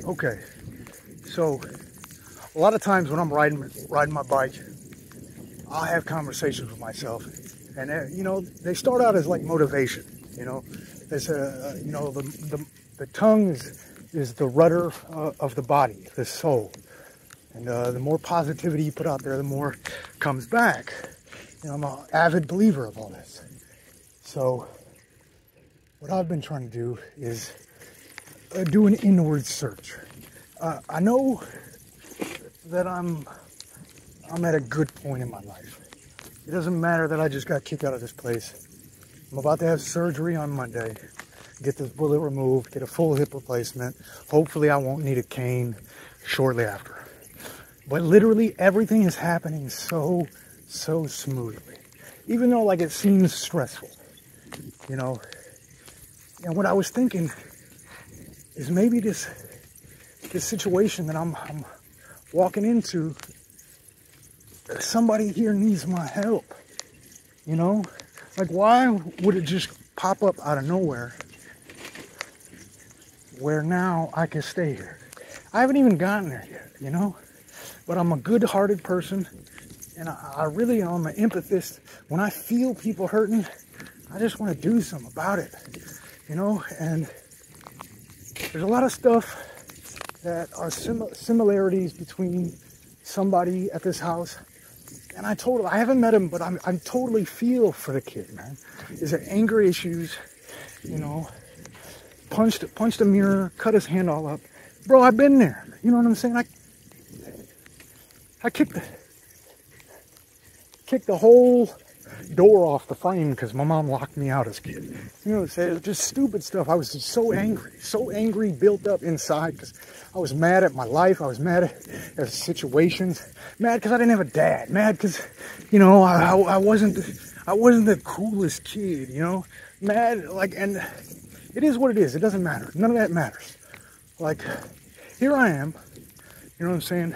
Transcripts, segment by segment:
Okay, so a lot of times when I'm riding my bike, I'll have conversations with myself, and you know, they start out as like motivation. You know, there's you know, the tongue is the rudder of the body, the soul, and the more positivity you put out there, the more comes back. You know, I'm an avid believer of all this. So what I've been trying to do is do an inward search. I know that I'm at a good point in my life. It doesn't matter that I just got kicked out of this place. I'm about to have surgery on Monday, get this bullet removed, get a full hip replacement. Hopefully I won't need a cane shortly after. But literally everything is happening so smoothly. Even though like it seems stressful, you know. And what I was thinking is maybe this situation that I'm walking into, somebody here needs my help, you know? Like, why would it just pop up out of nowhere where now I can stay here? I haven't even gotten there yet, you know? But I'm a good-hearted person, and I really am an empathist. When I feel people hurting, I just want to do something about it, you know? And there's a lot of stuff that are similarities between somebody at this house, and I haven't met him, but I totally feel for the kid, man. Is there anger issues, you know, punched a mirror, cut his hand all up. Bro, I've been there, you know what I'm saying? I kicked the whole door off the frame because my mom locked me out as a kid. You know, it was just stupid stuff. I was just so angry, built up inside because I was mad at my life. I was mad at situations. Mad because I didn't have a dad. Mad because, you know, I wasn't the coolest kid, you know. Mad, like, and it is what it is. It doesn't matter. None of that matters. Like, here I am, you know what I'm saying?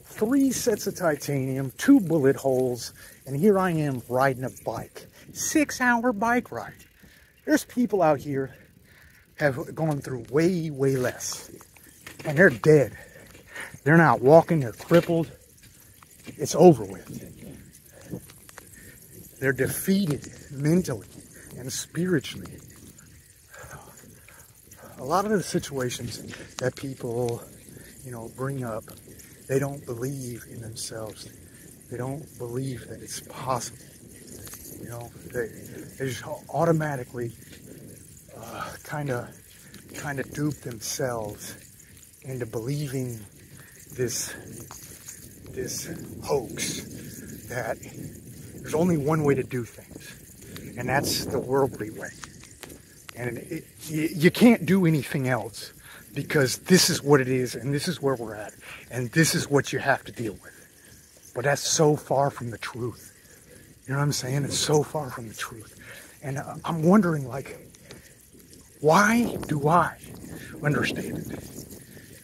3 sets of titanium, 2 bullet holes, and here I am riding a bike. 6-hour bike ride. There's people out here have gone through way less. And they're dead. They're not walking, they're crippled. It's over with. They're defeated mentally and spiritually. A lot of the situations that people, you know, bring up, they don't believe in themselves. They don't believe that it's possible. You know, they just automatically kind of dupe themselves into believing this hoax that there's only one way to do things, and that's the worldly way. And you can't do anything else because this is what it is, and this is where we're at, and this is what you have to deal with. But that's so far from the truth. You know what I'm saying? It's so far from the truth. And I'm wondering, like, why do I understand it?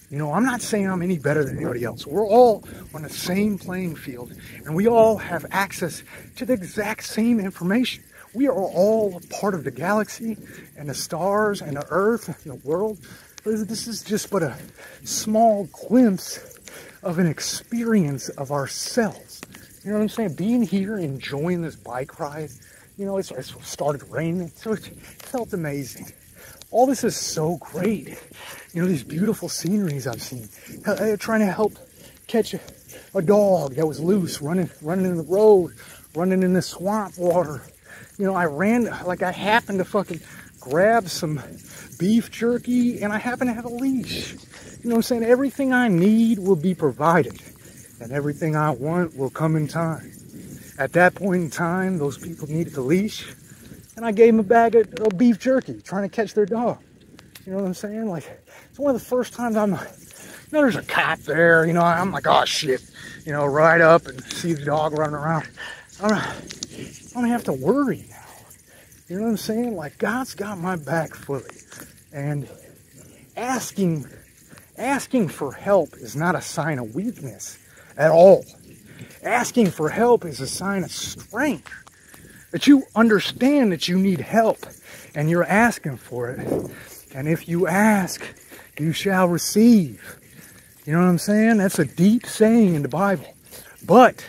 You know, I'm not saying I'm any better than anybody else. We're all on the same playing field, and we all have access to the exact same information. We are all a part of the galaxy and the stars and the earth and the world. This is just but a small glimpse of an experience of ourselves. You know what I'm saying? Being here, enjoying this bike ride. You know, it started raining, so it felt amazing. All this is so great. You know, these beautiful sceneries I've seen. Trying to help catch a dog that was loose, running in the road, running in the swamp water. You know, I happened to fucking grab some beef jerky, and I happen to have a leash. You know what I'm saying? Everything I need will be provided, and everything I want will come in time. At that point in time, those people needed the leash, and I gave them a bag of beef jerky, trying to catch their dog. You know what I'm saying? Like, it's one of the first times you know, there's a cop there, you know, I'm like, oh shit, you know, ride up and see the dog running around. I don't have to worry now. You know what I'm saying? Like, God's got my back fully. And asking for help is not a sign of weakness at all. Asking for help is a sign of strength. that you understand that you need help and you're asking for it. And if you ask, you shall receive. You know what I'm saying? That's a deep saying in the Bible. But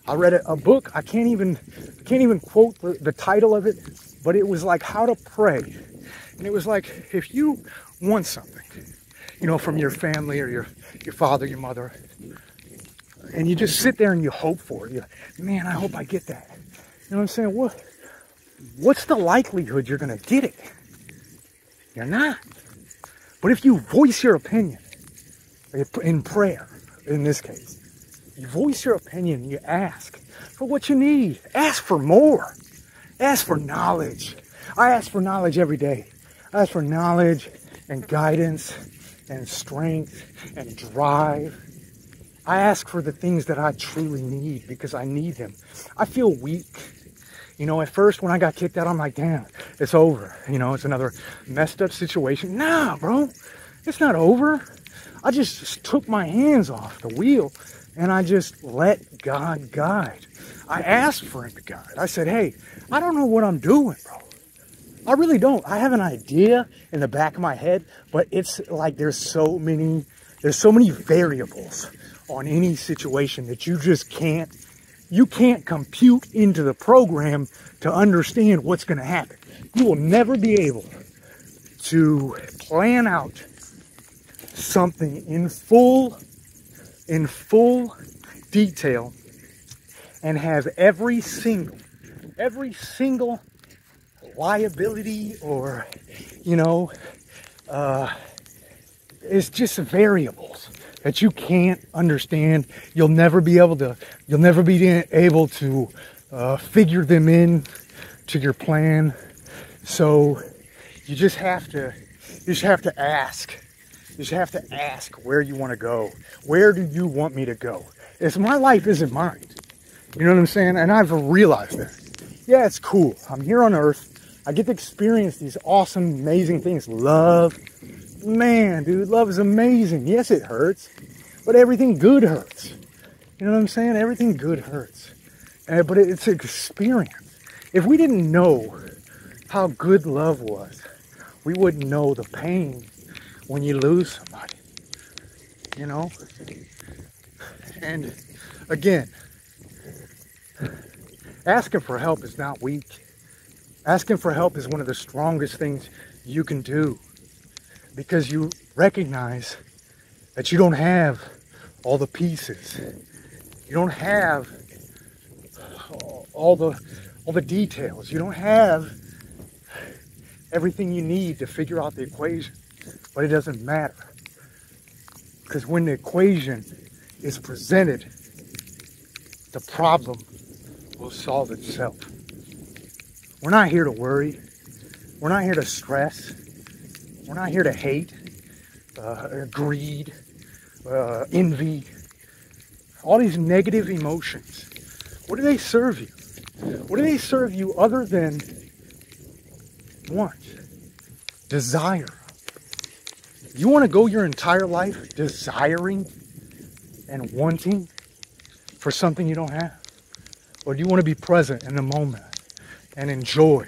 I read a book. I can't even quote the title of it, but it was like how to pray. And it was like, if you want something, you know, from your family or your father, your mother, and you just sit there and you hope for it. You're like, man, I hope I get that. You know what I'm saying? What's the likelihood you're going to get it? You're not. But if you voice your opinion in prayer, in this case, you voice your opinion, you ask for what you need. Ask for more. Ask for knowledge. I ask for knowledge every day. I ask for knowledge and guidance and strength and drive. I ask for the things that I truly need because I need them. I feel weak. You know, at first when I got kicked out, I'm like, damn, it's over. You know, it's another messed up situation. Nah, bro, it's not over. I just took my hands off the wheel and I just let God guide. I asked for him to guide. I said, hey, I don't know what I'm doing, bro. I really don't. I have an idea in the back of my head, but it's like there's so many variables on any situation that you just can't compute into the program to understand what's going to happen. You will never be able to plan out something in full detail and have every single liability or, you know, it's just variables that you can't understand. You'll never be able to figure them in to your plan. So you just have to ask. You just have to ask where you want to go. Where do you want me to go? My life isn't mine. You know what I'm saying? And I've realized that. Yeah, it's cool. I'm here on earth. I get to experience these awesome, amazing things. Love. Man, dude, love is amazing. Yes, it hurts. But everything good hurts. You know what I'm saying? Everything good hurts. But it's an experience. If we didn't know how good love was, we wouldn't know the pain when you lose somebody. You know? And again, asking for help is not weak. Asking for help is one of the strongest things you can do because you recognize that you don't have all the pieces. You don't have all the details. You don't have everything you need to figure out the equation. But it doesn't matter. Because when the equation is presented, the problem will solve itself. We're not here to worry. We're not here to stress. We're not here to hate, greed, envy. All these negative emotions. What do they serve you? What do they serve you other than want? Desire. You want to go your entire life desiring and wanting for something you don't have? Or do you want to be present in the moment and enjoy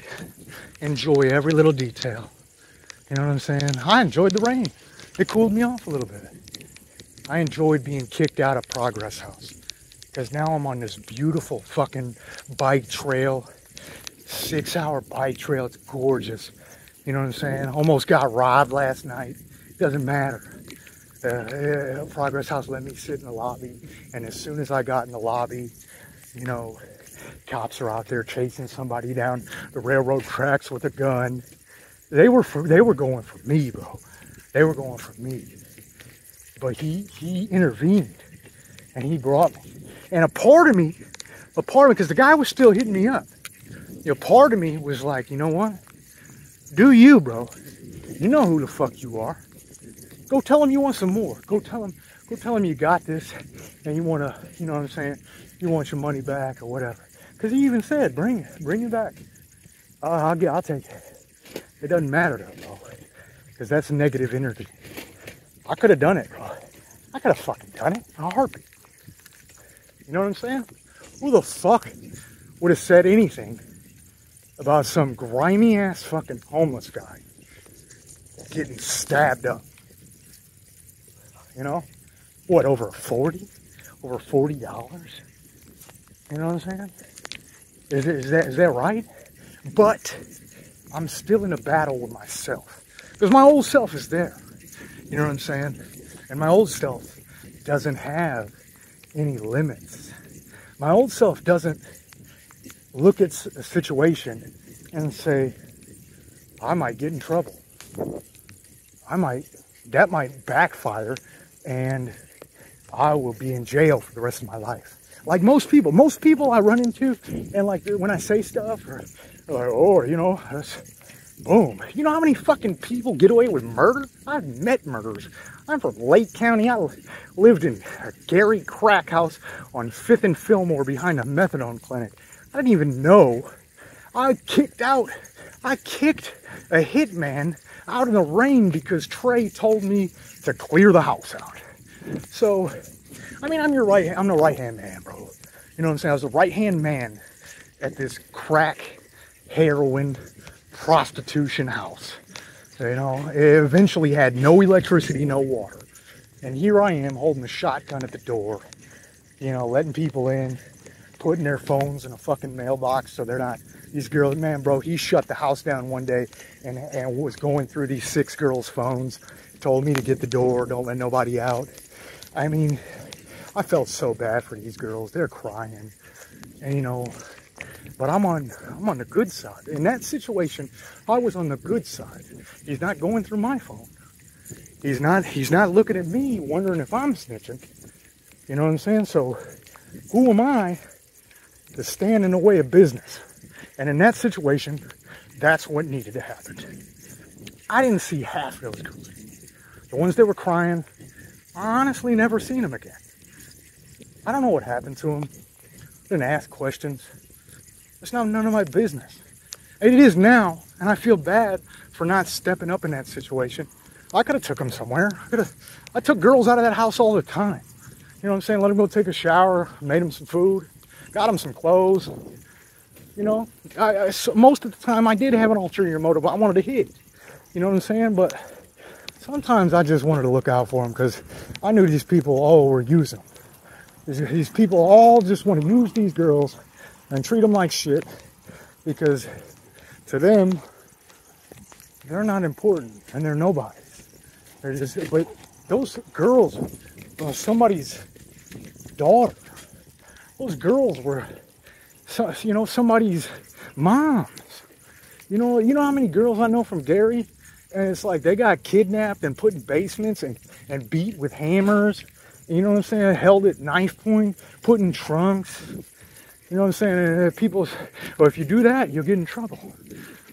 every little detail? You know what I'm saying? I enjoyed the rain. It cooled me off a little bit. I enjoyed being kicked out of Progress House because now I'm on this beautiful fucking bike trail, 6-hour bike trail. It's gorgeous. You know what I'm saying? Almost got robbed last night. Doesn't matter. Progress House let me sit in the lobby, and as soon as I got in the lobby, you know, cops are out there chasing somebody down the railroad tracks with a gun. They were going for me, bro. They were going for me. But he intervened, and he brought me. And a part of me, because the guy was still hitting me up, you know, part of me was like, you know what? Do you, bro? You know who the fuck you are. Go tell him you want some more. Go tell him you got this, and you want to, you know what I'm saying? You want your money back or whatever. Because he even said, bring it back. I'll take it. It doesn't matter though, bro. Because that's negative energy. I could have done it, bro. I could have fucking done it in a heartbeat. You know what I'm saying? Who the fuck would have said anything about some grimy ass fucking homeless guy getting stabbed up. You know? What, over 40? Over $40? You know what I'm saying? Is that right? But I'm still in a battle with myself. Because my old self is there. You know what I'm saying? And my old self doesn't have any limits. My old self doesn't look at a situation and say, I might get in trouble. That might backfire and I will be in jail for the rest of my life. Like most people I run into, and like when I say stuff, or like, oh, you know, boom. You know how many fucking people get away with murder? I've met murderers. I'm from Lake County. I lived in a Gary crack house on 5th and Fillmore behind a methadone clinic. I didn't even know. I kicked a hitman out in the rain because Trey told me to clear the house out. So, I mean, I'm the right-hand man, bro. You know what I'm saying? I was the right-hand man at this crack, heroin, prostitution house. You know, it eventually had no electricity, no water. And here I am holding a shotgun at the door, you know, letting people in, putting their phones in a fucking mailbox so they're not, these girls, man, bro, he shut the house down one day and was going through these 6 girls' phones, told me to get the door, don't let nobody out. I mean, I felt so bad for these girls. They're crying, and you know, but I'm on the good side. In that situation, I was on the good side. He's not going through my phone. He's not looking at me wondering if I'm snitching. You know what I'm saying? So who am I to stand in the way of business? And in that situation, that's what needed to happen. I didn't see half of those girls. The ones that were crying, I honestly never seen them again. I don't know what happened to them. Didn't ask questions. It's none of my business. It is now, and I feel bad for not stepping up in that situation. I could have took them somewhere. I took girls out of that house all the time. You know what I'm saying? Let them go take a shower, made them some food, got them some clothes. You know, most of the time I did have an ulterior motive. I wanted to hit. You know what I'm saying? But sometimes I just wanted to look out for them because I knew these people all were using them. These people all just want to use these girls and treat them like shit because to them, they're not important and they're nobodies. They're just, but those girls, somebody's daughter. Those girls were, you know, somebody's moms. You know how many girls I know from Gary? And it's like they got kidnapped and put in basements and beat with hammers. You know what I'm saying? Held at knife point, put in trunks. You know what I'm saying? People, well, if you do that, you'll get in trouble.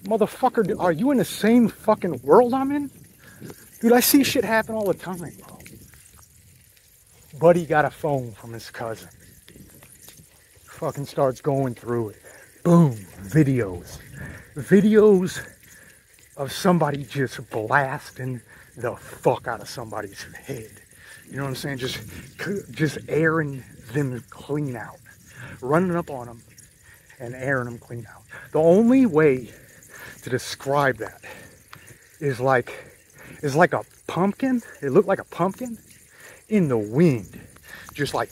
Motherfucker, are you in the same fucking world I'm in? Dude, I see shit happen all the time, bro. Buddy got a phone from his cousin. Fucking starts going through it. Boom, videos. Videos of somebody just blasting the fuck out of somebody's head. You know what I'm saying? Just airing them clean out. Running up on them and airing them clean out. The only way to describe that is like a pumpkin. It looked like a pumpkin in the wind. Just like,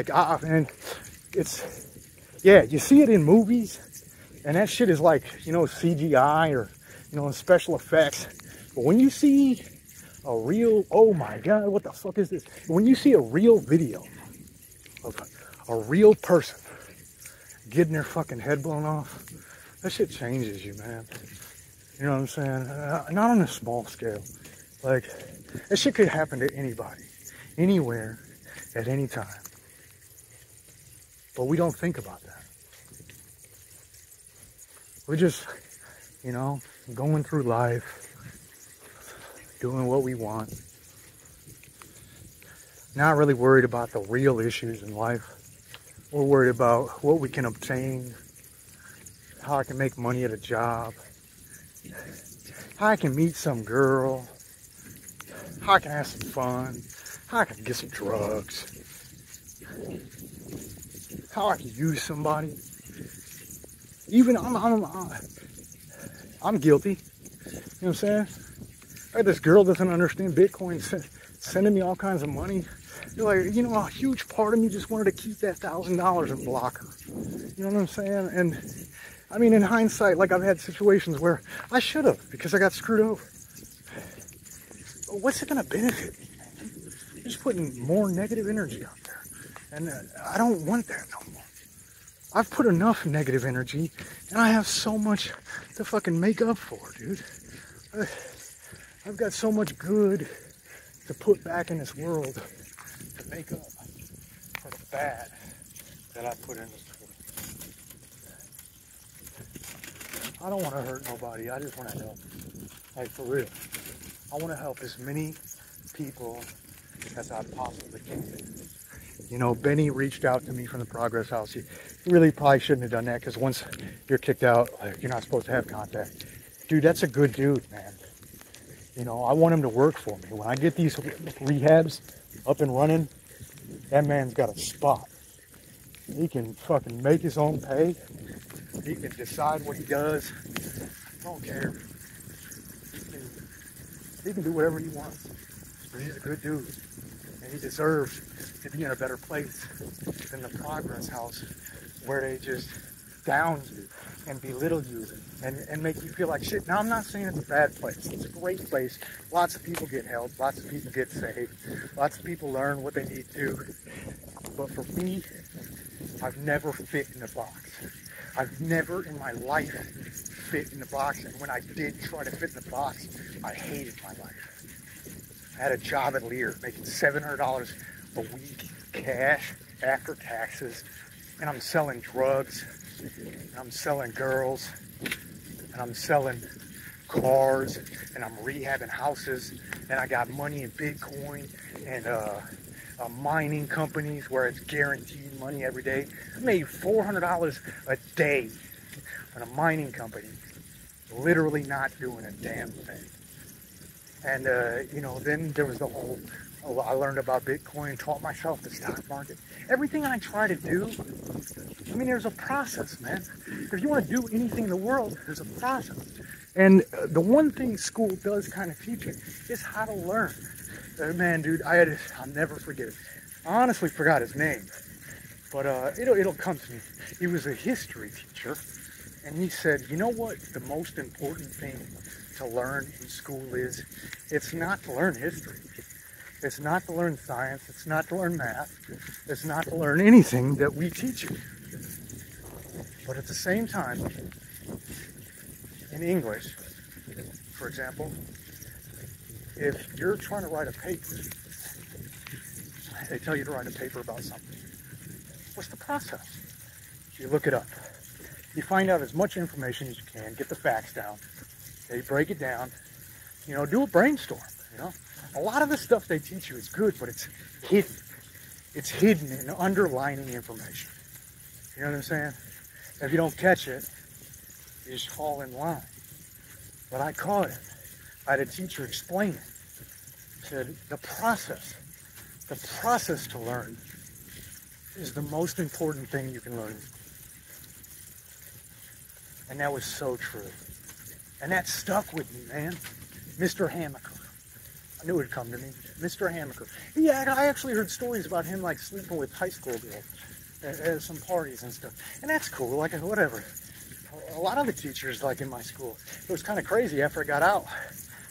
and it's, yeah, you see it in movies and that shit is like, you know, CGI or, you know, special effects. But when you see a real, oh my God, what the fuck is this? When you see a real video of a real person getting their fucking head blown off, that shit changes you, man. You know what I'm saying? Not on a small scale. Like, that shit could happen to anybody, anywhere, at any time. But we don't think about that. We're just, you know, going through life, doing what we want. Not really worried about the real issues in life. We're worried about what we can obtain, how I can make money at a job, how I can meet some girl, how I can have some fun, how I can get some drugs, how I can use somebody. Even I'm guilty. You know what I'm saying? This girl doesn't understand Bitcoin, sending me all kinds of money. You're like, you know, a huge part of me just wanted to keep that $1,000 and block her. You know what I'm saying? And I mean, in hindsight, like I've had situations where I should have because I got screwed over. But what's it going to benefit me, man? You're just putting more negative energy out there. And I don't want that no more. I've put enough negative energy and I have so much to fucking make up for, dude. I've got so much good to put back in this world to make up for the bad that I put in this world. I don't want to hurt nobody. I just want to help. Like, for real. I want to help as many people as I possibly can. You know, Benny reached out to me from the Progress House. He really probably shouldn't have done that because once you're kicked out, you're not supposed to have contact. Dude, that's a good dude, man. You know, I want him to work for me. When I get these rehabs up and running, that man's got a spot. He can fucking make his own pay. He can decide what he does. I don't care. He can do whatever he wants. But he's a good dude. And he deserves to be in a better place than the Progress House where they just down you and belittle you and make you feel like shit. Now, I'm not saying it's a bad place. It's a great place. Lots of people get help. Lots of people get saved. Lots of people learn what they need to. But for me, I've never fit in a box. I've never in my life fit in the box. And when I did try to fit in the box, I hated my life. I had a job at Lear making $700 a week cash after taxes. And I'm selling drugs. And I'm selling girls. And I'm selling cars. And I'm rehabbing houses. And I got money in Bitcoin and mining companies where it's guaranteed money every day. I made $400 a day on a mining company, literally not doing a damn thing. And you know, then there was the whole, I learned about Bitcoin, taught myself the stock market. Everything I try to do, I mean, there's a process, man. If you want to do anything in the world, there's a process. And the one thing school does kind of teach you is how to learn. Man, dude, I'll never forget it. I honestly forgot his name, but it'll come to me. He was a history teacher, and he said, you know what the most important thing to learn in school is? It's not to learn history. It's not to learn science. It's not to learn math. It's not to learn anything that we teach you. But at the same time, in English, for example, if you're trying to write a paper, they tell you to write a paper about something. What's the process? You look it up. You find out as much information as you can, get the facts down. They break it down. You know, do a brainstorm, you know. A lot of the stuff they teach you is good, but it's hidden. It's hidden in underlining information. You know what I'm saying? If you don't catch it, you just fall in line. But I caught it. I had a teacher explain it. Said the process to learn is the most important thing you can learn. And that was so true. And that stuck with me, man. Mr. Hamaker. I knew it would come to me. Mr. Hamaker. Yeah, I actually heard stories about him like sleeping with high school girls at some parties and stuff. And that's cool, like whatever. A lot of the teachers, like in my school, it was kind of crazy after I got out.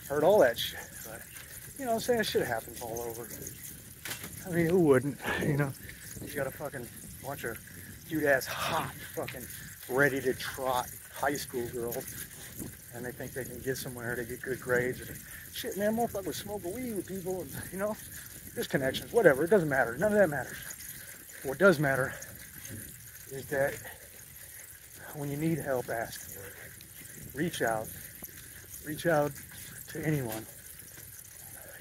Heard all that shit. But, you know what I'm saying? Shit happens all over. I mean, who wouldn't? You know, you got a fucking bunch of cute-ass, hot, fucking, ready-to-trot high school girls, and they think they can get somewhere to get good grades. Or, shit, man, motherfuckers smoking weed with people, and, you know, there's connections, whatever. It doesn't matter. None of that matters. What does matter is that when you need help, ask for it. Reach out. Reach out to anyone.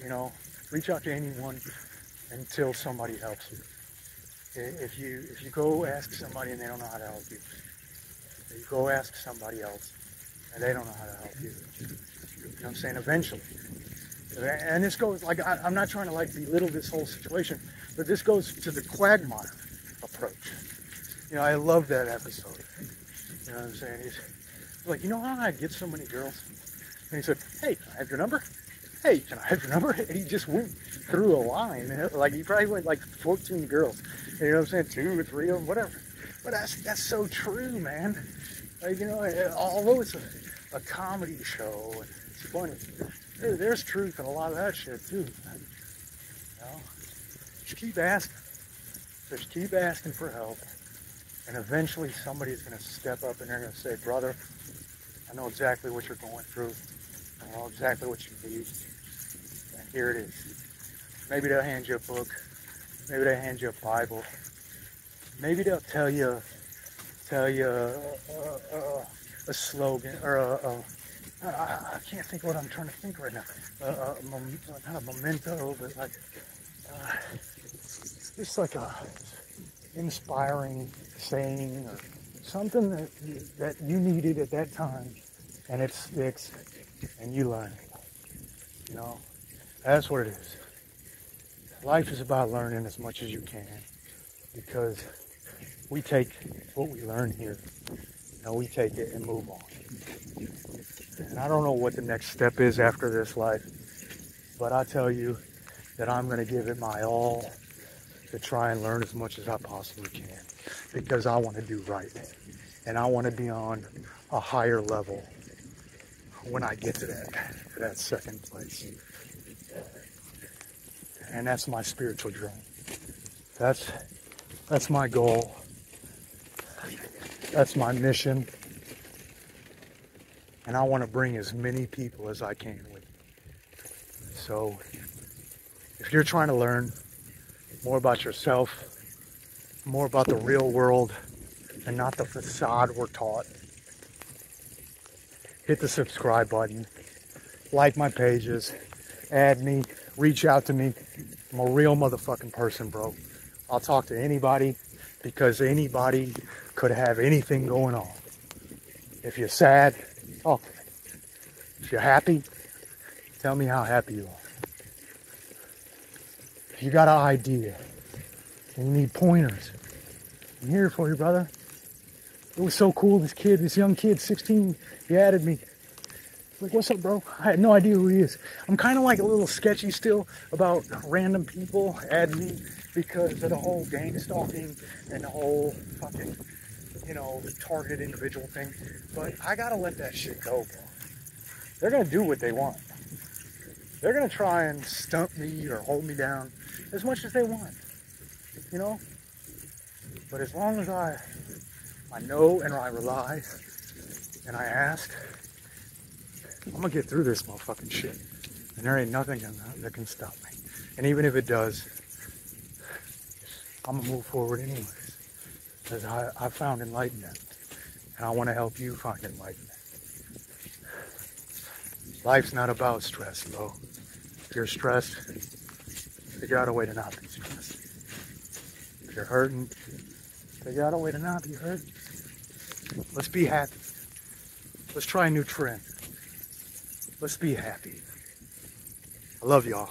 You know, reach out to anyone until somebody helps you. If you go ask somebody and they don't know how to help you, you go ask somebody else and they don't know how to help you. You know what I'm saying? Eventually. And this goes, like, I'm not trying to, like, belittle this whole situation, but this goes to the quagmire approach. You know, I love that episode. You You know what I'm saying? He's like, you know how I get so many girls? And he said, hey, can I have your number? Hey, can I have your number? And he just went through a line. Like, he probably went like 14 girls. You know what I'm saying? 2 or 3 of them, whatever. But that's so true, man. Like, you know, although it's a comedy show and it's funny, there's truth in a lot of that shit too. You know? Just keep asking. Just keep asking for help. And eventually somebody's going to step up and they're going to say, brother, I know exactly what you're going through. I know exactly what you need. And here it is. Maybe they'll hand you a book. Maybe they'll hand you a Bible. Maybe they'll tell you a slogan or I can't think of what I'm trying to think right now. Not a memento, but like just like a inspiring saying or something that you needed at that time, and it sticks, and you learn it. You know, that's what it is. Life is about learning as much as you can, because we take what we learn here, we take it and move on. And I don't know what the next step is after this life, but I tell you that I'm going to give it my all to try and learn as much as I possibly can, because I want to do right, and I want to be on a higher level when I get to that second place. And that's my spiritual dream. That's my goal. That's my mission. And I want to bring as many people as I can with me. So if you're trying to learn more about yourself, more about the real world, and not the facade we're taught, hit the subscribe button, like my pages, add me, reach out to me. I'm a real motherfucking person, bro. I'll talk to anybody, because anybody could have anything going on. If you're sad, talk to me. If you're happy, tell me how happy you are. If you got an idea and you need pointers, I'm here for you, brother. It was so cool, this young kid, 16, he added me. Like, what's up, bro? I had no idea who he is. I'm kind of like a little sketchy still about random people adding me because of the whole gang stalking and the whole fucking, targeted individual thing. But I gotta let that shit go, bro. They're gonna do what they want. They're gonna try and stump me or hold me down as much as they want, But as long as I know and I rely and I ask, I'm gonna get through this motherfucking shit. And there ain't nothing that can stop me. And even if it does, I'm gonna move forward anyways. Because I found enlightenment. And I want to help you find enlightenment. Life's not about stress, bro. If you're stressed, figure out a way to not be stressed. If you're hurting, figure out a way to not be hurt. Let's be happy. Let's try a new trend. Let's be happy. I love y'all.